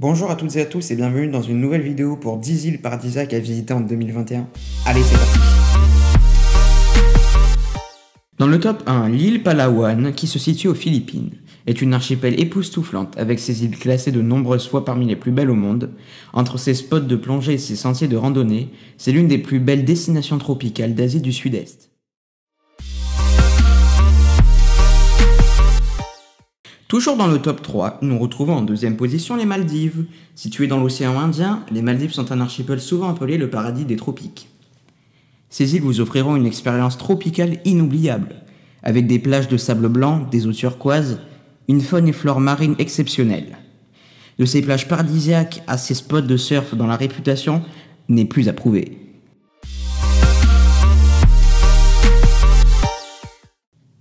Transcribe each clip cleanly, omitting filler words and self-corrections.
Bonjour à toutes et à tous et bienvenue dans une nouvelle vidéo pour 10 îles paradisiaques à visiter en 2021. Allez, c'est parti. Dans le top 1, l'île Palawan, qui se situe aux Philippines, est une archipel époustouflante avec ses îles classées de nombreuses fois parmi les plus belles au monde. Entre ses spots de plongée et ses sentiers de randonnée, c'est l'une des plus belles destinations tropicales d'Asie du Sud-Est. Toujours dans le top 3, nous retrouvons en deuxième position les Maldives. Situées dans l'océan Indien, les Maldives sont un archipel souvent appelé le paradis des tropiques. Ces îles vous offriront une expérience tropicale inoubliable, avec des plages de sable blanc, des eaux turquoises, une faune et flore marine exceptionnelles. De ces plages paradisiaques à ces spots de surf dont la réputation n'est plus à prouver.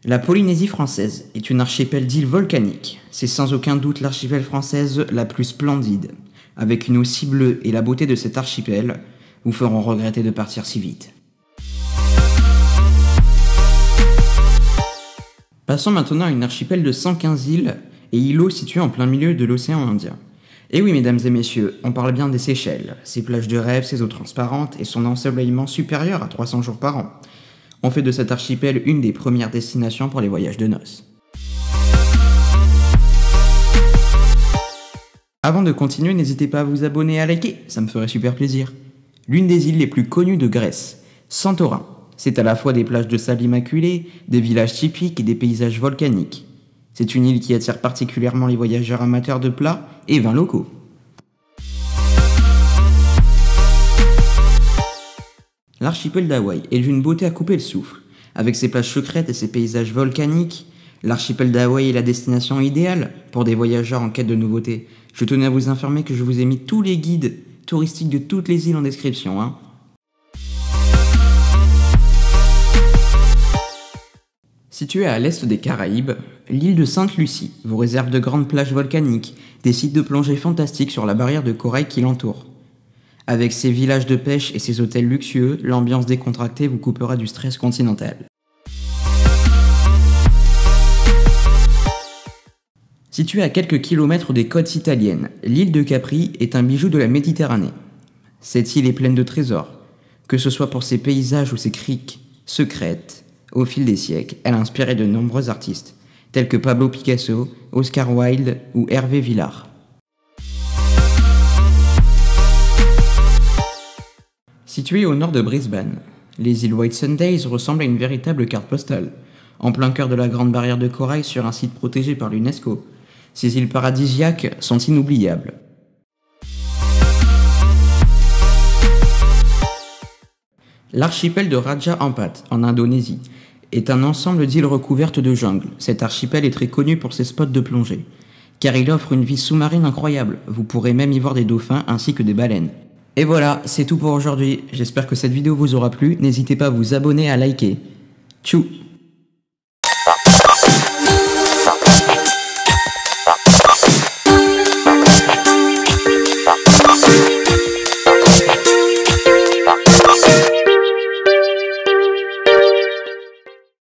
La Polynésie française est une archipel d'îles volcaniques. C'est sans aucun doute l'archipel française la plus splendide. Avec une eau si bleue et la beauté de cet archipel, vous feront regretter de partir si vite. Passons maintenant à une archipel de 115 îles et îlots situés en plein milieu de l'océan Indien. Et oui, mesdames et messieurs, on parle bien des Seychelles, ses plages de rêve, ses eaux transparentes et son ensoleillement supérieur à 300 jours par an. On fait de cet archipel une des premières destinations pour les voyages de noces. Avant de continuer, n'hésitez pas à vous abonner et à liker, ça me ferait super plaisir. L'une des îles les plus connues de Grèce, Santorin. C'est à la fois des plages de sable immaculé, des villages typiques et des paysages volcaniques. C'est une île qui attire particulièrement les voyageurs amateurs de plats et vins locaux. L'archipel d'Hawaï est d'une beauté à couper le souffle. Avec ses plages secrètes et ses paysages volcaniques, l'archipel d'Hawaï est la destination idéale pour des voyageurs en quête de nouveautés. Je tenais à vous informer que je vous ai mis tous les guides touristiques de toutes les îles en description. Située à l'est des Caraïbes, l'île de Sainte-Lucie vous réserve de grandes plages volcaniques, des sites de plongée fantastiques sur la barrière de corail qui l'entoure. Avec ses villages de pêche et ses hôtels luxueux, l'ambiance décontractée vous coupera du stress continental. Située à quelques kilomètres des côtes italiennes, l'île de Capri est un bijou de la Méditerranée. Cette île est pleine de trésors, que ce soit pour ses paysages ou ses criques secrètes. Au fil des siècles, elle a inspiré de nombreux artistes, tels que Pablo Picasso, Oscar Wilde ou Hervé Villard. Située au nord de Brisbane, les îles Whitsundays ressemblent à une véritable carte postale, en plein cœur de la grande barrière de corail sur un site protégé par l'UNESCO. Ces îles paradisiaques sont inoubliables. L'archipel de Raja Ampat, en Indonésie, est un ensemble d'îles recouvertes de jungle. Cet archipel est très connu pour ses spots de plongée, car il offre une vie sous-marine incroyable. Vous pourrez même y voir des dauphins ainsi que des baleines. Et voilà, c'est tout pour aujourd'hui. J'espère que cette vidéo vous aura plu. N'hésitez pas à vous abonner et à liker. Tchou!